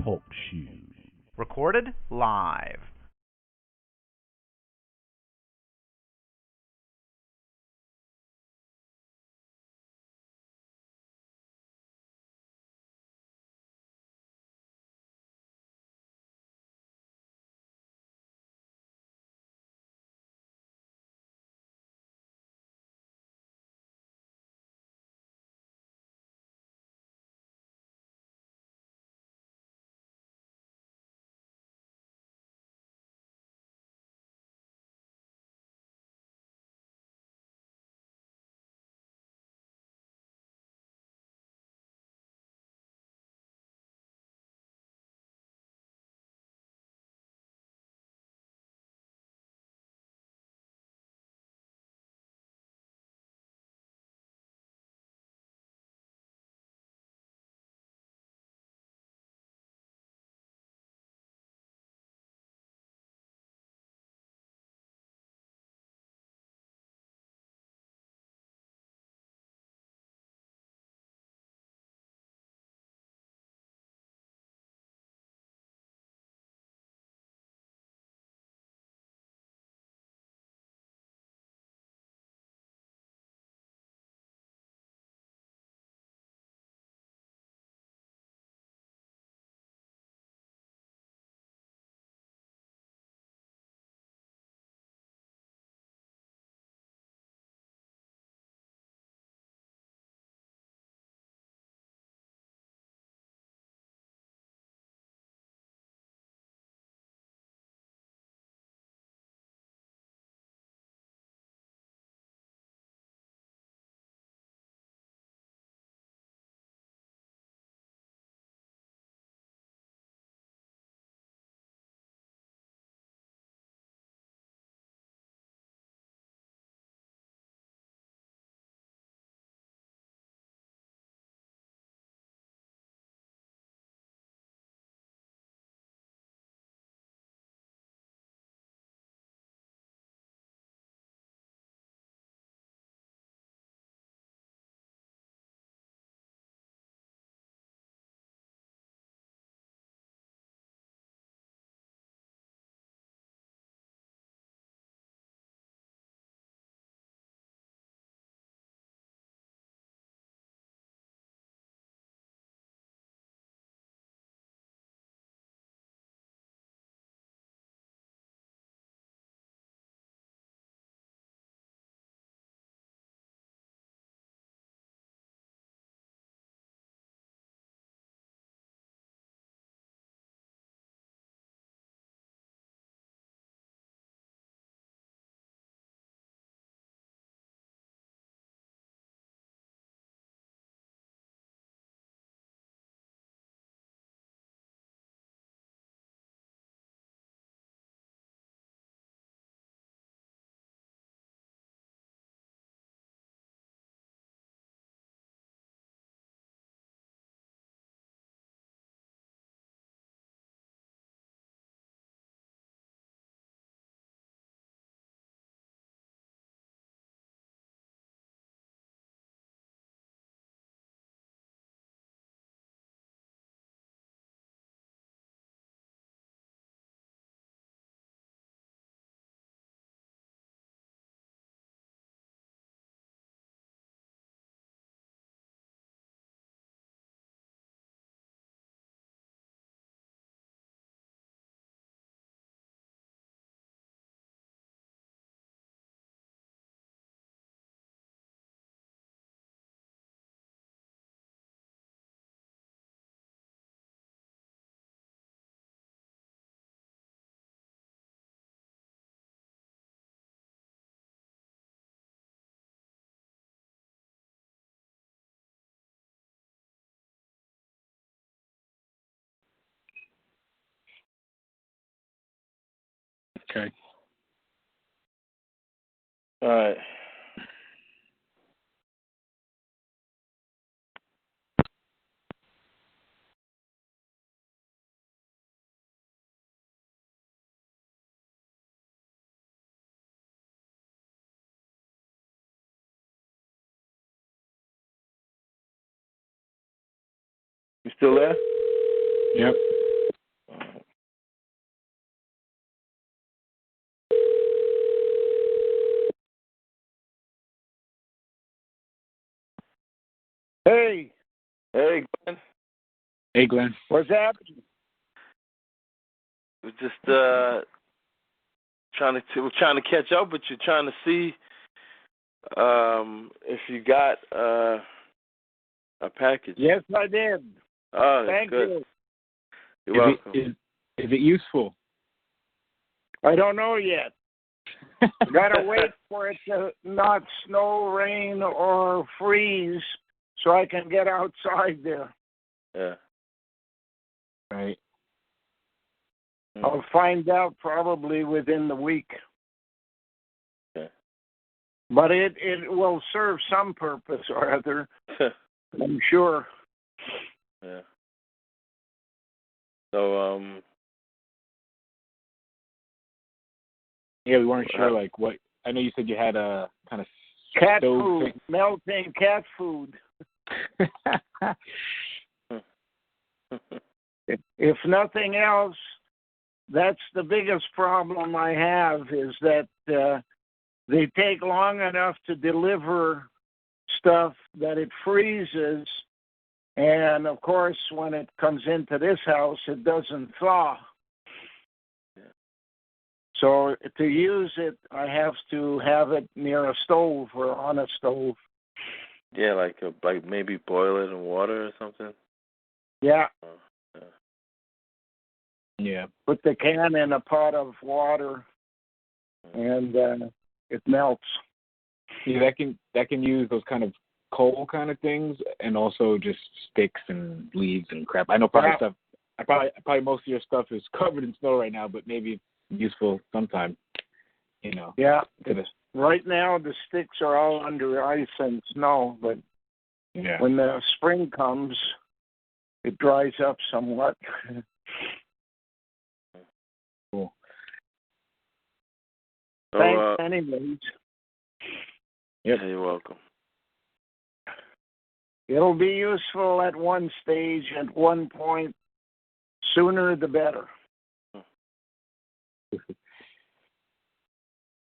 Talk Show. Recorded live. Okay. All right. You still there? Yep. Hey. Hey, Glenn. Hey, Glenn. What's happening? We're just trying to catch up with you, trying to see if you got a package. Yes, I did. Oh, Thank good. you. You're welcome. Is it useful? I don't know yet. Gotta wait for it to not snow, rain, or freeze so I can get outside there. Yeah. Right. I'll find out probably within the week. Okay. But it will serve some purpose or other, I'm sure. Yeah. So, yeah, we weren't sure, like, what... I know you said you had a kind of... Cat food. Melting cat food. If nothing else, that's the biggest problem I have, is that they take long enough to deliver stuff that it freezes, and of course when it comes into this house it doesn't thaw. So to use it, I have to have it near a stove or on a stove. Yeah, like maybe boil it in water or something. Yeah. Yeah. Yeah. Put the can in a pot of water, and it melts. Yeah, that can use those kind of coal kind of things, and also just sticks and leaves and crap. I know probably most of your stuff is covered in snow right now, but maybe useful sometime. You know. Yeah. Right now the sticks are all under ice and snow, but when the spring comes, it dries up somewhat. Cool. So, Thanks anyways. Yeah, you're welcome. It'll be useful at one stage, at one point. Sooner the better.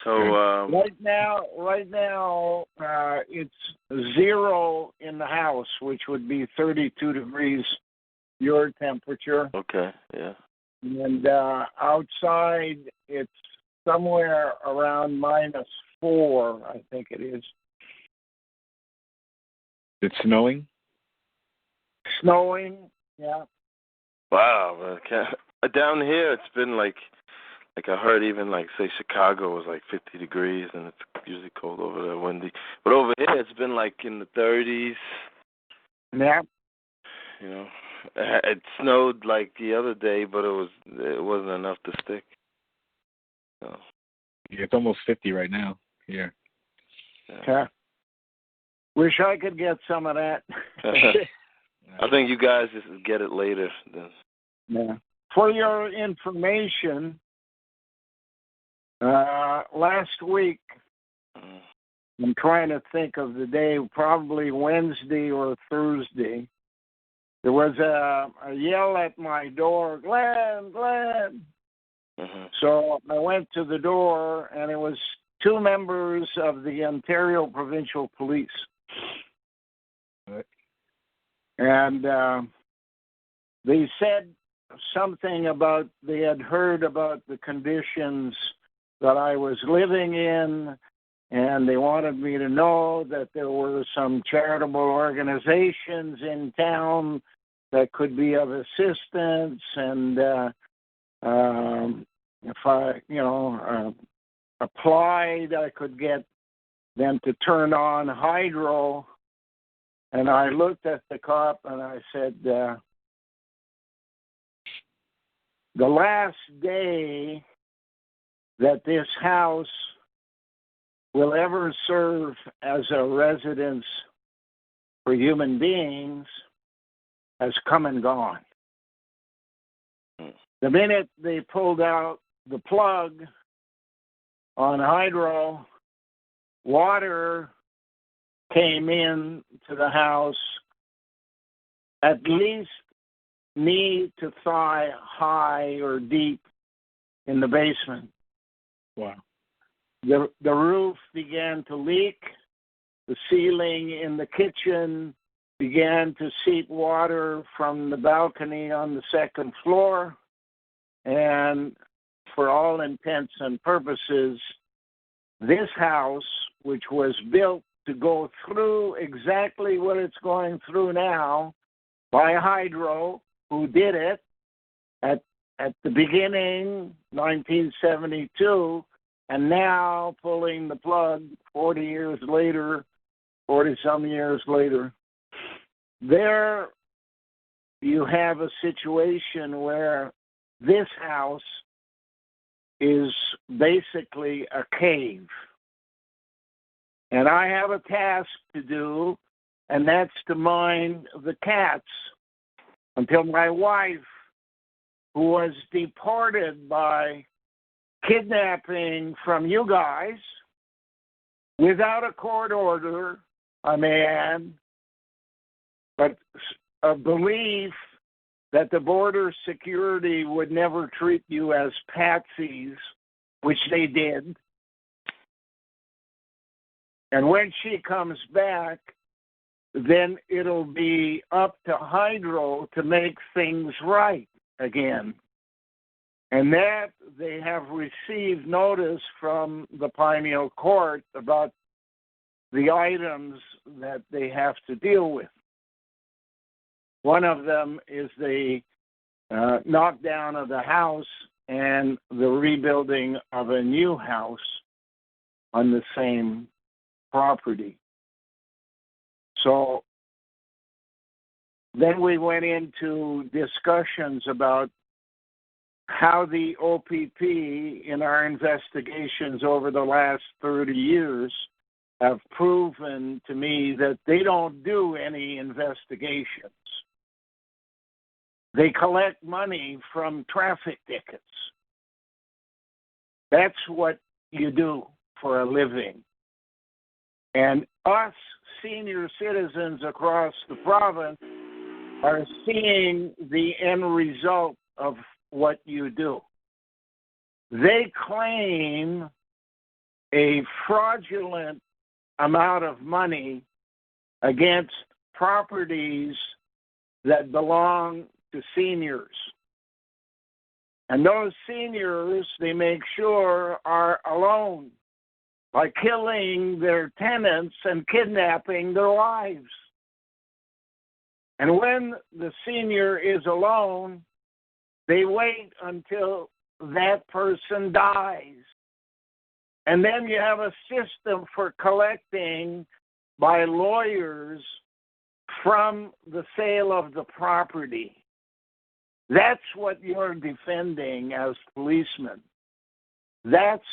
So right now, it's 0 in the house, which would be 32 degrees your temperature. Okay, yeah. And outside, it's somewhere around -4, I think it is. It's snowing? Snowing, yeah. Wow, man. Down here it's been like I heard even say Chicago was like 50 degrees, and it's usually cold over there, windy. But over here it's been like in the 30s. Yeah. You know, it snowed like the other day, but it wasn't enough to stick. So. Yeah, it's almost 50 right now here. Yeah. Wish I could get some of that. I think you guys just get it later. Then. Yeah. For your information, last week, I'm trying to think of the day, probably Wednesday or Thursday, there was a yell at my door, Glenn, Glenn. Mm-hmm. So I went to the door, and it was 2 members of the Ontario Provincial Police. And they said something about they had heard about the conditions that I was living in, and they wanted me to know that there were some charitable organizations in town that could be of assistance, and if I, applied, I could get them to turn on hydro. And I looked at the cop and I said, the last day that this house will ever serve as a residence for human beings has come and gone. The minute they pulled out the plug on hydro, water came in to the house at least knee to thigh high or deep in the basement. Wow. The roof began to leak. The ceiling in the kitchen began to seep water from the balcony on the second floor, and for all intents and purposes, this house, which was built to go through exactly what it's going through now by Hydro, who did it at the beginning, 1972, and now pulling the plug 40 years later, 40-some years later. There you have a situation where this house is basically a cave. And I have a task to do, and that's to mind the cats until my wife, who was deported by kidnapping from you guys, without a court order, I may add, but a belief that the border security would never treat you as patsies, which they did. And when she comes back, then it'll be up to Hydro to make things right again. And that they have received notice from the Pineal Court about the items that they have to deal with. One of them is the knockdown of the house and the rebuilding of a new house on the same property. So then we went into discussions about how the OPP in our investigations over the last 30 years have proven to me that they don't do any investigations. They collect money from traffic tickets. That's what you do for a living. And us senior citizens across the province are seeing the end result of what you do. They claim a fraudulent amount of money against properties that belong to seniors. And those seniors, they make sure, are alone by killing their tenants and kidnapping their wives. And when the senior is alone, they wait until that person dies. And then you have a system for collecting by lawyers from the sale of the property. That's what you're defending as policemen. That's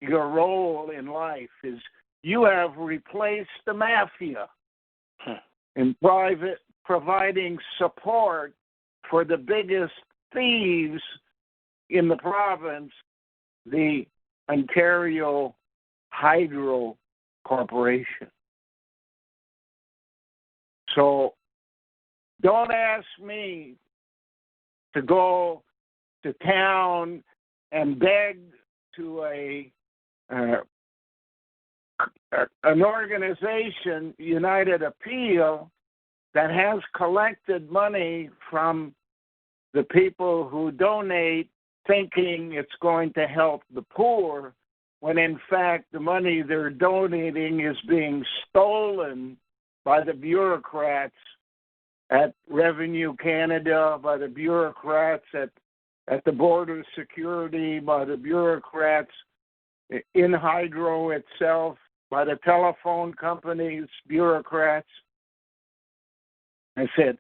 your role in life, is you have replaced the mafia in providing support for the biggest thieves in the province, the Ontario Hydro Corporation. So don't ask me to go to town and beg to an organization, United Appeal, that has collected money from the people who donate thinking it's going to help the poor, when in fact the money they're donating is being stolen by the bureaucrats at Revenue Canada, by the bureaucrats at the border security, by the bureaucrats in Hydro itself, by the telephone companies, bureaucrats. I said,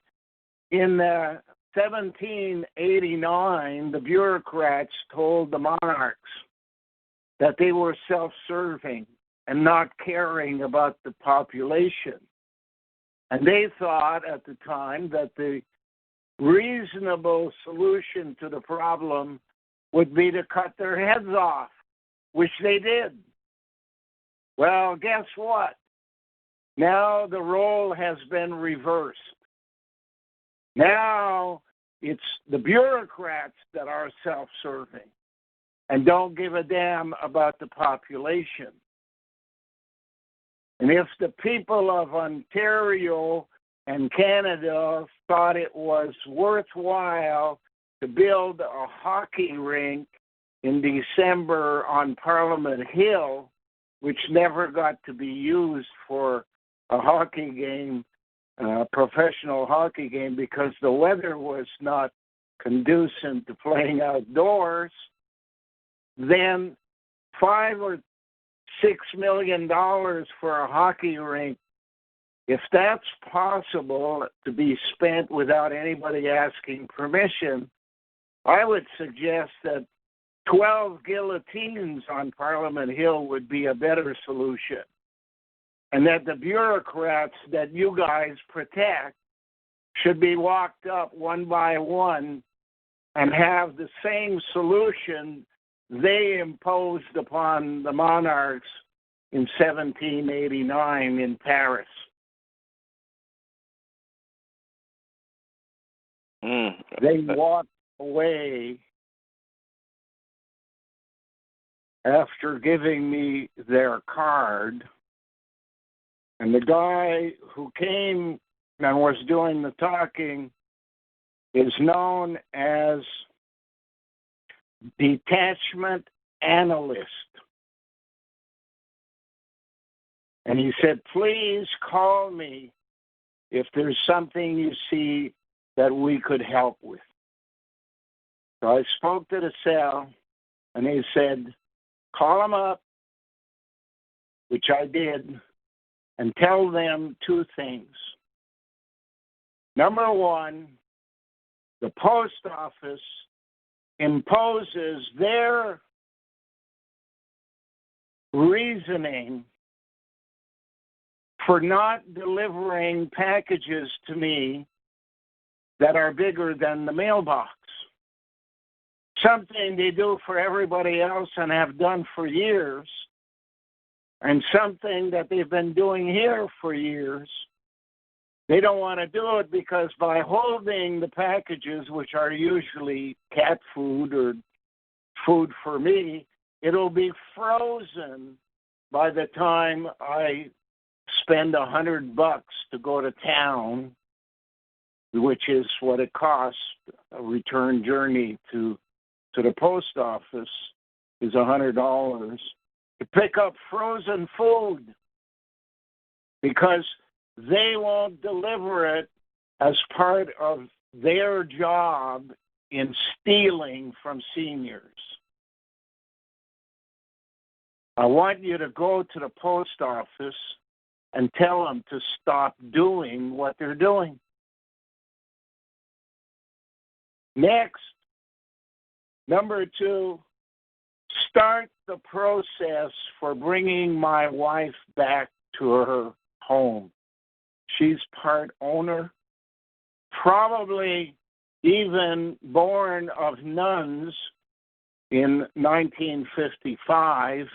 in 1789, the bureaucrats told the monarchs that they were self-serving and not caring about the population. And they thought at the time that the reasonable solution to the problem would be to cut their heads off, which they did. Well, guess what? Now the role has been reversed. Now it's the bureaucrats that are self-serving and don't give a damn about the population. And if the people of Ontario and Canada thought it was worthwhile to build a hockey rink in December on Parliament Hill, which never got to be used for a hockey game, a professional hockey game, because the weather was not conducive to playing outdoors. Then $5 or $6 million for a hockey rink, if that's possible to be spent without anybody asking permission, I would suggest that 12 guillotines on Parliament Hill would be a better solution. And that the bureaucrats that you guys protect should be walked up one by one and have the same solution they imposed upon the monarchs in 1789 in Paris. They walked away after giving me their card, and the guy who came and was doing the talking is known as detachment analyst. And he said, please call me if there's something you see that we could help with. So I spoke to the cell, and he said, call them up, which I did, and tell them two things. Number one, the post office imposes their reasoning for not delivering packages to me that are bigger than the mailbox. Something they do for everybody else and have done for years, and something that they've been doing here for years. They don't want to do it because by holding the packages, which are usually cat food or food for me, it'll be frozen by the time I spend $100 to go to town, which is what it costs. A return journey to the post office is $100 to pick up frozen food, because they won't deliver it as part of their job in stealing from seniors. I want you to go to the post office and tell them to stop doing what they're doing. Next, number two, start the process for bringing my wife back to her home. She's part owner, probably even born of nuns in 1955,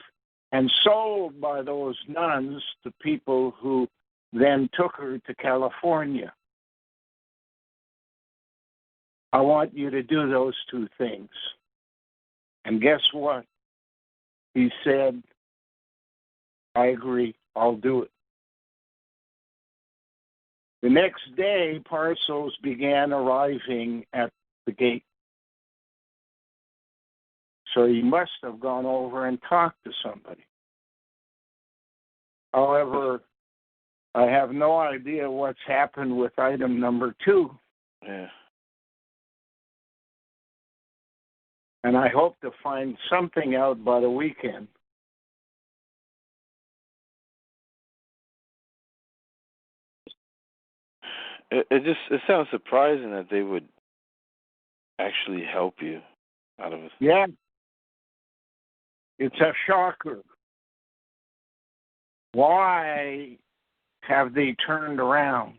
and sold by those nuns to people who then took her to California. I want you to do those two things. And guess what? He said, I agree, I'll do it. The next day, parcels began arriving at the gate. So he must have gone over and talked to somebody. However, I have no idea what's happened with item number 2. Yeah. And I hope to find something out by the weekend. It sounds surprising that they would actually help you out of it. Yeah. It's a shocker. Why have they turned around?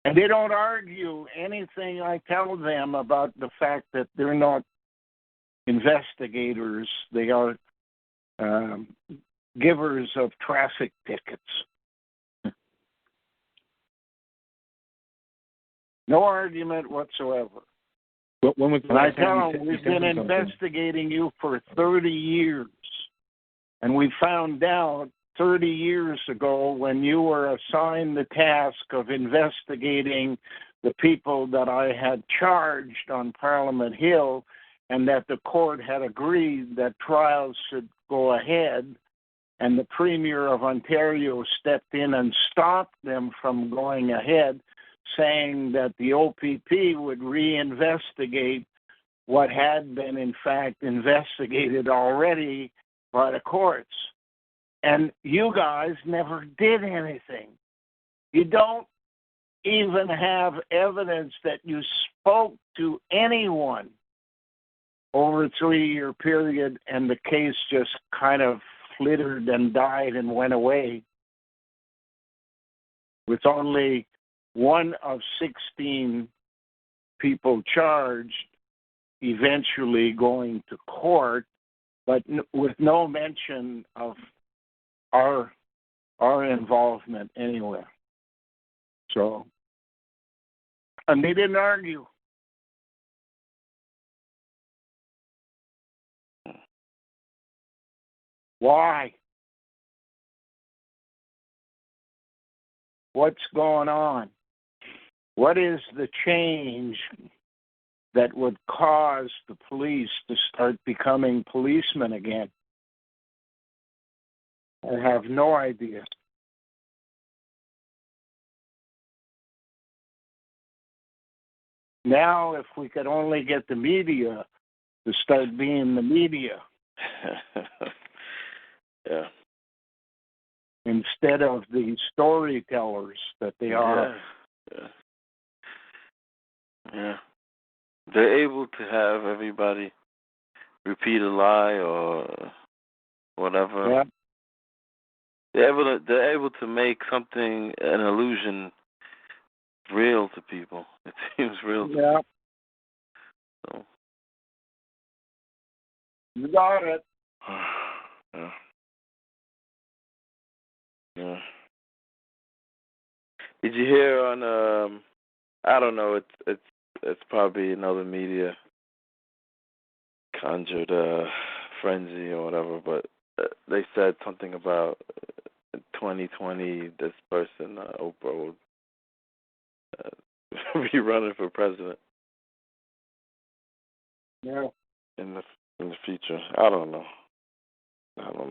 And they don't argue anything I tell them about the fact that they're not investigators. They are givers of traffic tickets. No argument whatsoever. When was and I tell them, we've been investigating you for 30 years. And we found out 30 years ago when you were assigned the task of investigating the people that I had charged on Parliament Hill, and that the court had agreed that trials should go ahead, and the Premier of Ontario stepped in and stopped them from going ahead, saying that the OPP would reinvestigate what had been, in fact, investigated already by the courts. And you guys never did anything. You don't even have evidence that you spoke to anyone over a 3-year period, and the case just kind of flittered and died and went away, with only one of 16 people charged eventually going to court, but with no mention of our involvement anywhere. So, and they didn't argue. Why? What's going on? What is the change that would cause the police to start becoming policemen again? I have no idea. Now, if we could only get the media to start being the media. Yeah. Instead of the storytellers that they are. Yeah. They're able to have everybody repeat a lie or whatever. Yeah. They're able to make something, an illusion, real to people. It seems real to people. So. You got it. Yeah. Yeah. Did you hear on I don't know, it's probably another media conjured frenzy or whatever, but they said something about 2020 this person, Oprah, will be running for president. Yeah. In the future. I don't know. I don't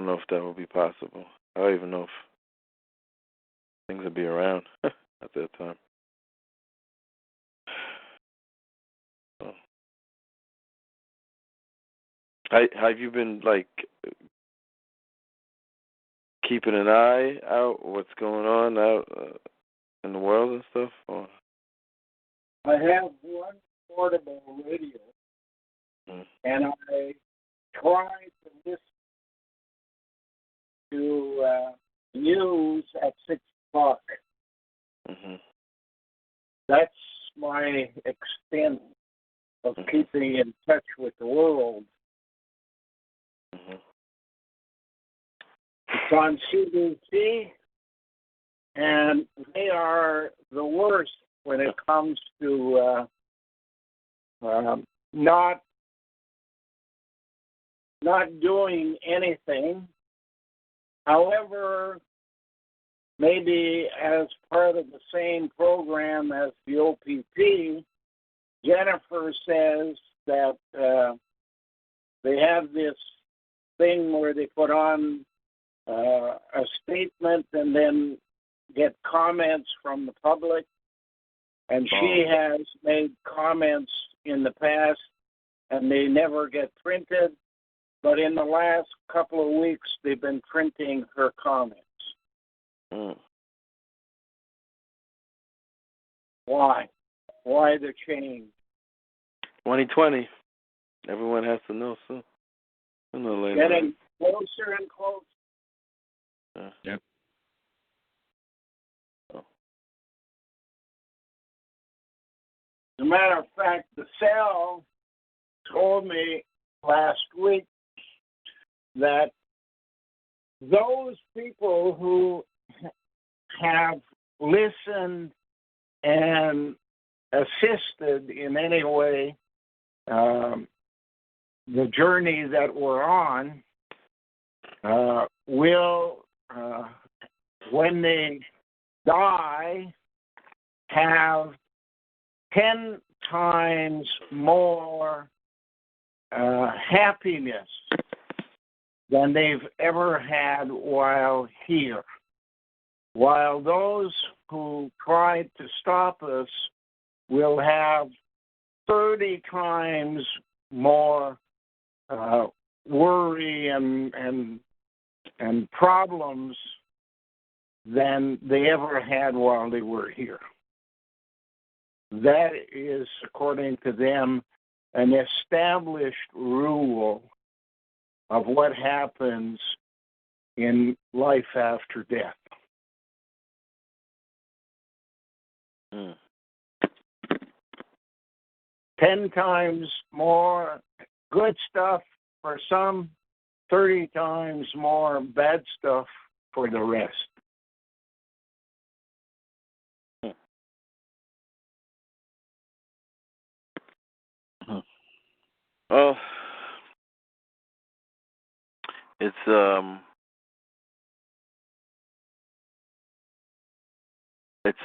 know if that will be possible. I don't even know if things will be around at that time. So. Have you been, like, keeping an eye out what's going on out in the world and stuff? Or? I have one portable radio, and I try to listen to news at 6 o'clock. Mm-hmm. That's my extent of keeping in touch with the world. Mm-hmm. It's on CBC, and they are the worst when it comes to not doing anything. However, maybe as part of the same program as the OPP, Jennifer says that they have this thing where they put on a statement and then get comments from the public. And she has made comments in the past, and they never get printed. But in the last couple of weeks, they've been printing her comments. Mm. Why? Why the change? 2020. Everyone has to know soon. Getting closer and closer. Yep. As a matter of fact, the cell told me last week that those people who have listened and assisted in any way the journey that we're on will, when they die, have 10 times more happiness than they've ever had while here. While those who tried to stop us will have 30 times more worry and problems than they ever had while they were here. That is, according to them, an established rule of what happens in life after death. Mm. 10 times more good stuff for some, 30 times more bad stuff for the rest. Well, it's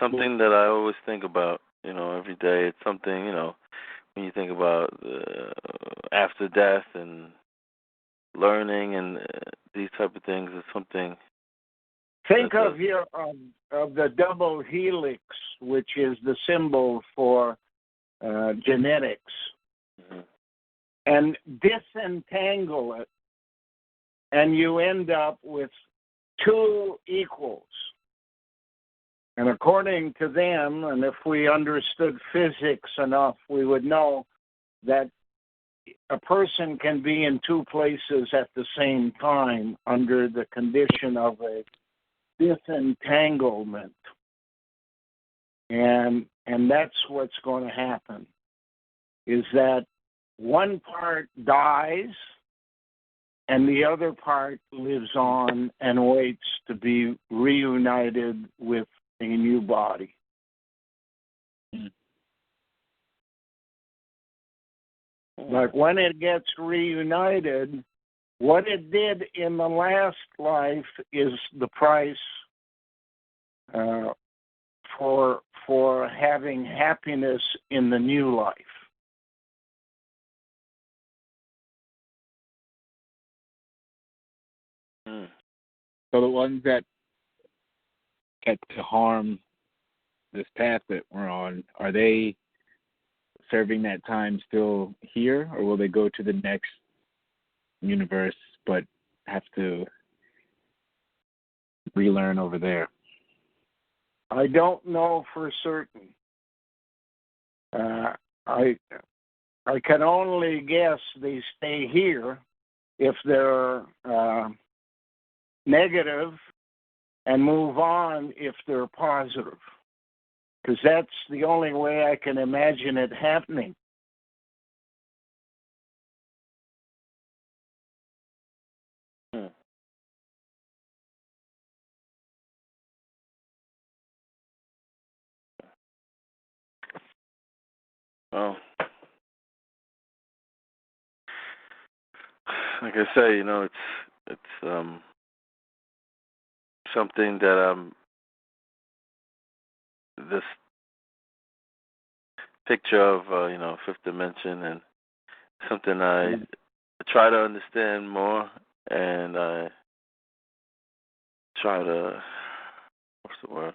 something that I always think about, every day. It's something, when you think about after death and learning and these type of things, it's something. Think of the double helix, which is the symbol for genetics, mm-hmm. and disentangle it, and you end up with two equals. And according to them, and if we understood physics enough, we would know that a person can be in two places at the same time under the condition of a disentanglement. And that's what's going to happen, is that one part dies and the other part lives on and waits to be reunited with a new body. But when it gets reunited, what it did in the last life is the price for having happiness in the new life. So the ones that get to harm this path that we're on, are they serving that time still here, or will they go to the next universe but have to relearn over there? I don't know for certain. I can only guess they stay here if they're negative, and move on if they're positive. Because that's the only way I can imagine it happening. Well, like I say, it's something that this picture of fifth dimension, and something I try to understand more, and I try to, what's the word?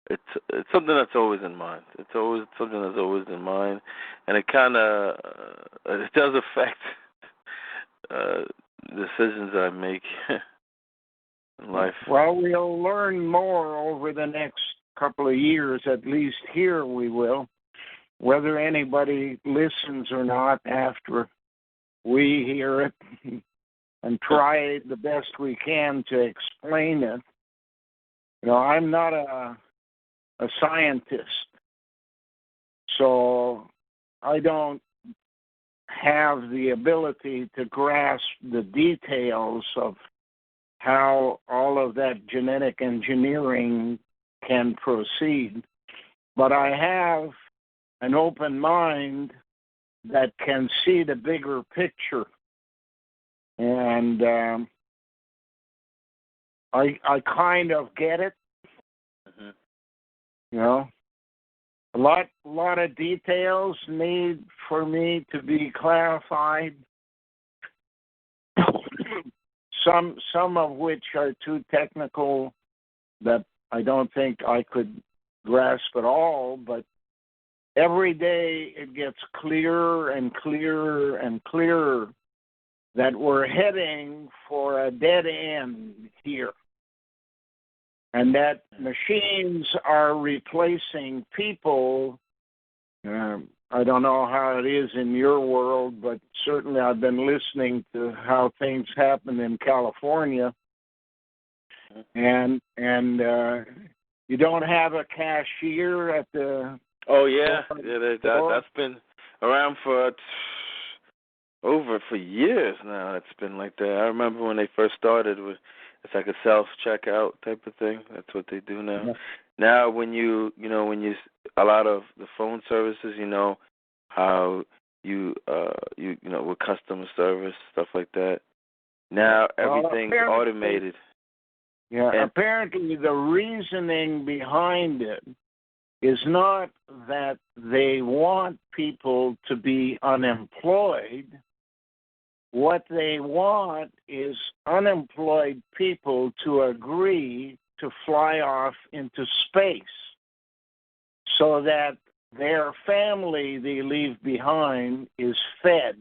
It's something that's always in mind. It's always something that's always in mind, and it kind of it does affect decisions I make in life. Well, we'll learn more over the next couple of years, at least here we will, whether anybody listens or not after we hear it, and try the best we can to explain it. I'm not a scientist, so I don't have the ability to grasp the details of how all of that genetic engineering can proceed. But I have an open mind that can see the bigger picture. And I kind of get it. Mm-hmm. You know, a lot of details need for me to be clarified. Some of which are too technical that I don't think I could grasp at all, but every day it gets clearer and clearer and clearer that we're heading for a dead end here, and that machines are replacing people. I don't know how it is in your world, but certainly I've been listening to how things happen in California, and you don't have a cashier at the. Oh yeah, that's been around for years now. It's been like that. I remember when they first started with it's like a self-checkout type of thing. That's what they do now. Yeah. Now, when a lot of the phone services, how you with customer service stuff like that. Now everything's automated. Yeah, apparently the reasoning behind it is not that they want people to be unemployed. What they want is unemployed people to agree to fly off into space so that their family they leave behind is fed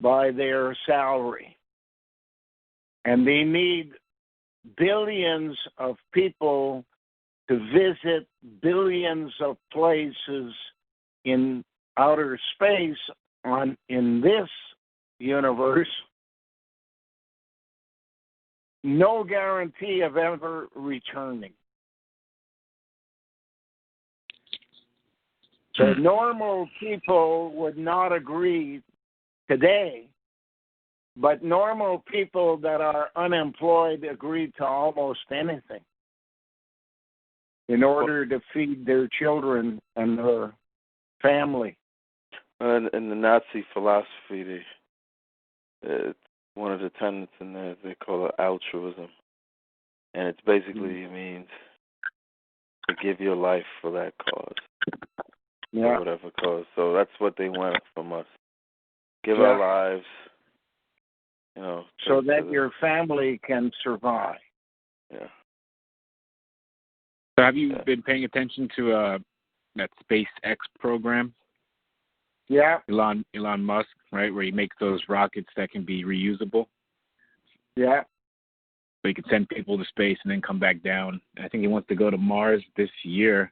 by their salary. And they need billions of people to visit billions of places in outer space in this universe. No guarantee of ever returning. So normal people would not agree today, but normal people that are unemployed agree to almost anything in order to feed their children and their family. And the Nazi philosophy, one of the tenets in there, they call it altruism. And it's basically means to give your life for that cause. Yeah. Or whatever cause. So that's what they want from us. Give our lives, so that your family can survive. Yeah. So have you been paying attention to that SpaceX program? Yeah. Elon Musk, right, where he makes those rockets that can be reusable. Yeah. So he can send people to space and then come back down. I think he wants to go to Mars this year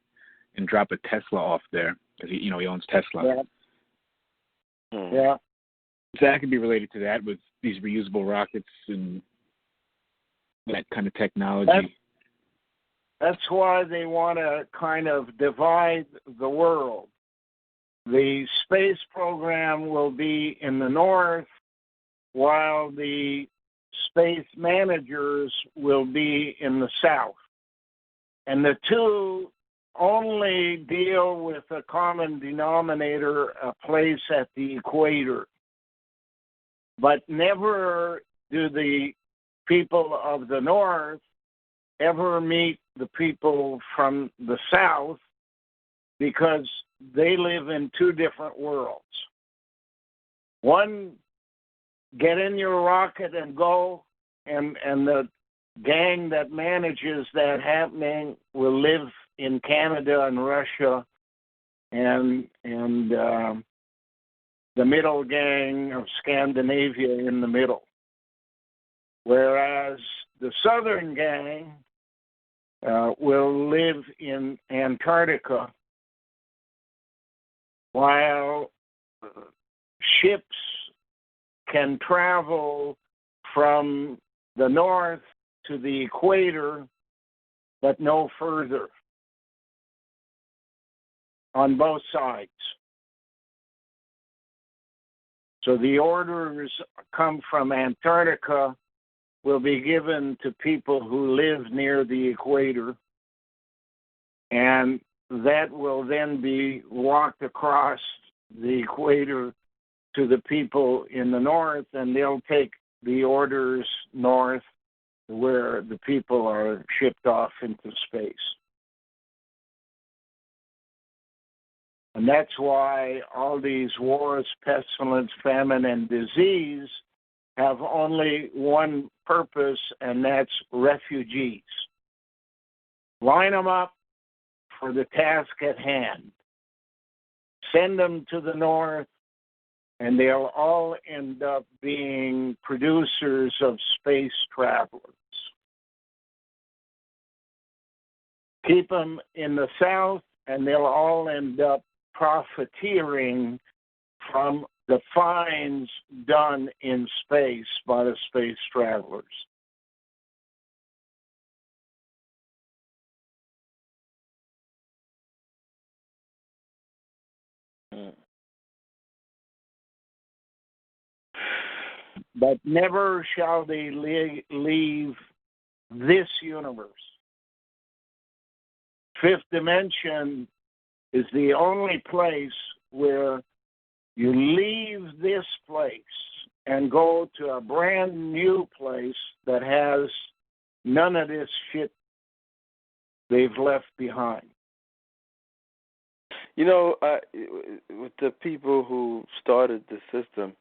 and drop a Tesla off there because he owns Tesla. Yeah. Yeah. So that could be related to that with these reusable rockets and that kind of technology. That's why they want to kind of divide the world. The space program will be in the north, while the space managers will be in the south. And the two only deal with a common denominator, a place at the equator. But never do the people of the north ever meet the people from the south, because they live in two different worlds. One, get in your rocket and go, and the gang that manages that happening will live in Canada and Russia, and the middle gang of Scandinavia in the middle. Whereas the southern gang will live in Antarctica, while ships can travel from the north to the equator, but no further on both sides. So the orders come from Antarctica will be given to people who live near the equator, and that will then be walked across the equator to the people in the north, and they'll take the orders north where the people are shipped off into space. And that's why all these wars, pestilence, famine, and disease have only one purpose, and that's refugees. Line them up for the task at hand. Send them to the north, and they'll all end up being producers of space travelers. Keep them in the south, and they'll all end up profiteering from the finds done in space by the space travelers. But never shall they leave this universe. Fifth dimension is the only place where you leave this place and go to a brand new place that has none of this shit they've left behind. You know, with the people who started the system,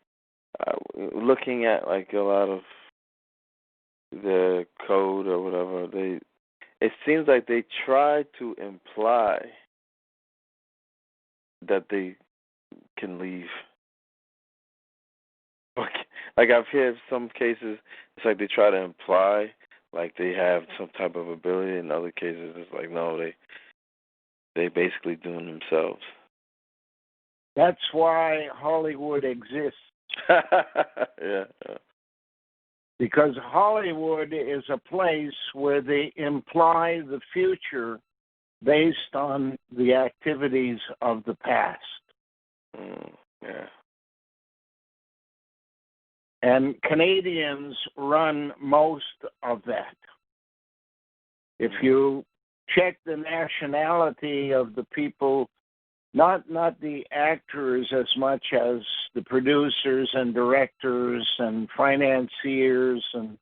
looking at like a lot of the code or whatever, it seems like they try to imply that they can leave. Like I've heard some cases, it's like they try to imply like they have some type of ability. In other cases, it's like no, they basically doing themselves. That's why Hollywood exists. Yeah. Because Hollywood is a place where they imply the future based on the activities of the past. Yeah. And Canadians run most of that. If you check the nationality of the people, not the actors as much as the producers and directors and financiers and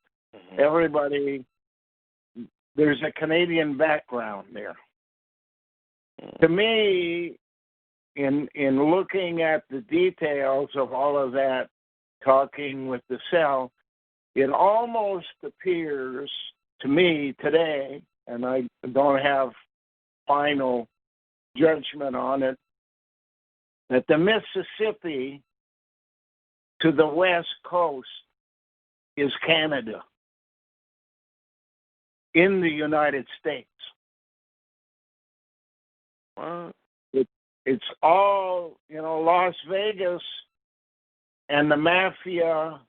everybody, there's a Canadian background there. To me, in looking at the details of all of that, talking with the cell, it almost appears to me today, and I don't have final judgment on it, that the Mississippi to the west coast is Canada in the United States. It's all, Las Vegas and the mafia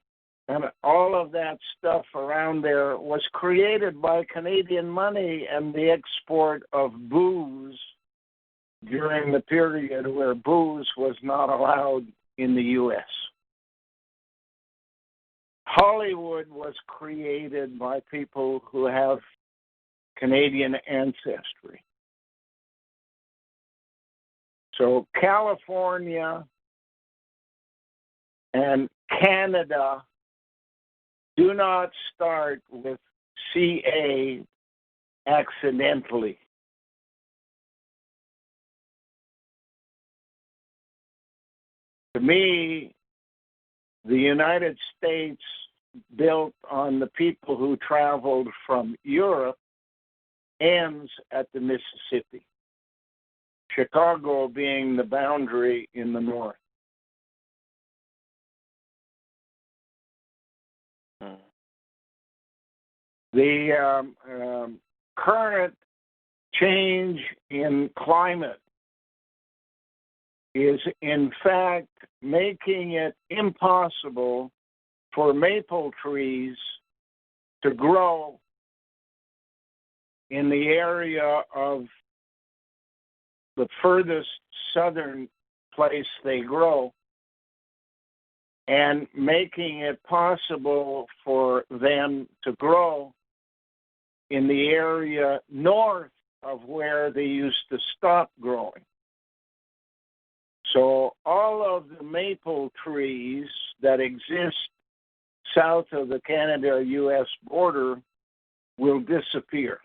and all of that stuff around there was created by Canadian money and the export of booze during the period where booze was not allowed in the U.S. Hollywood was created by people who have Canadian ancestry. So California and Canada do not start with CA accidentally. To me, the United States built on the people who traveled from Europe ends at the Mississippi, Chicago being the boundary in the north. The current change in climate is, in fact, making it impossible for maple trees to grow in the area of the furthest southern place they grow, and making it possible for them to grow in the area north of where they used to stop growing. So all of the maple trees that exist south of the Canada-U.S. border will disappear,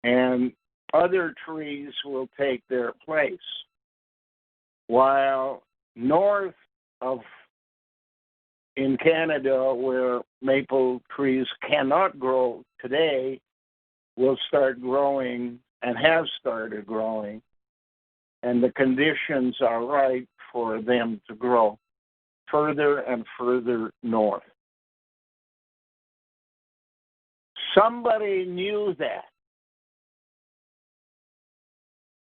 and other trees will take their place, while north of in Canada, where maple trees cannot grow today, will start growing and have started growing, and the conditions are right for them to grow further and further north. Somebody knew that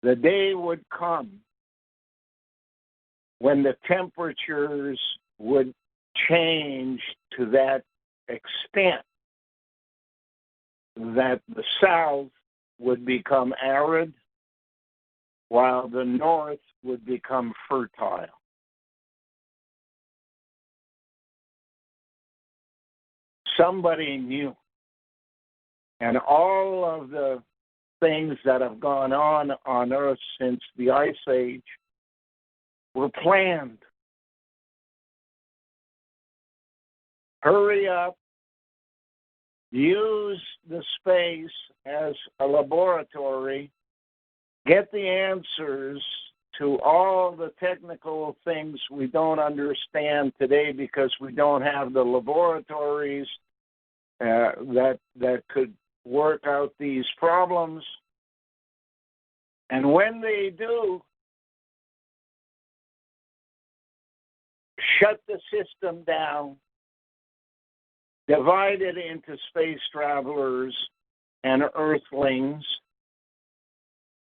the day would come when the temperatures would change to that extent that the south would become arid while the north would become fertile. Somebody knew. And all of the things that have gone on Earth since the Ice Age were planned. Hurry up, use the space as a laboratory, get the answers to all the technical things we don't understand today because we don't have the laboratories that could work out these problems. And when they do, shut the system down, divide it into space travelers and earthlings,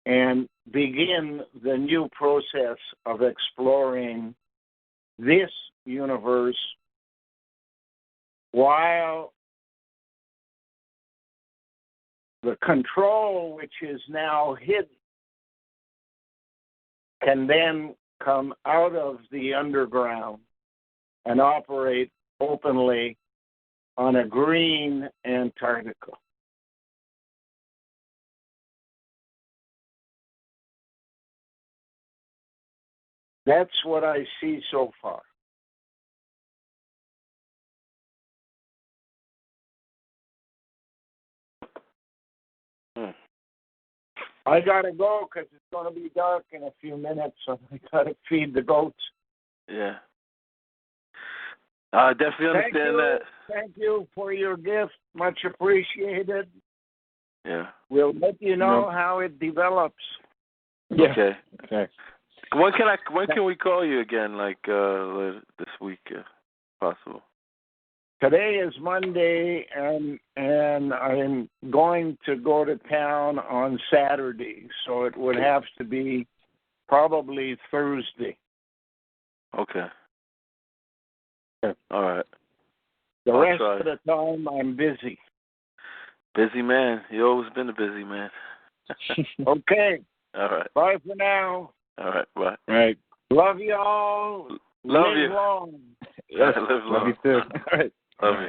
and begin the new process of exploring this universe while the control, which is now hidden, can then come out of the underground and operate openly on a green Antarctica. That's what I see so far. I gotta go because it's gonna be dark in a few minutes, so I gotta feed the goats. Yeah. I definitely understand that. Thank you for your gift. Much appreciated. Yeah. We'll let you know how it develops. Yeah. Okay. When can we call you again? Like later this week, if possible. Today is Monday, and I'm going to go to town on Saturday, so it would have to be probably Thursday. Okay. All right. The rest of the time, I'm busy. Busy man. You've always been a busy man. Okay. All right. Bye for now. All right. Bye. All right. Love you all. Love Live you. long. Live long. Love you too. All right. Love you.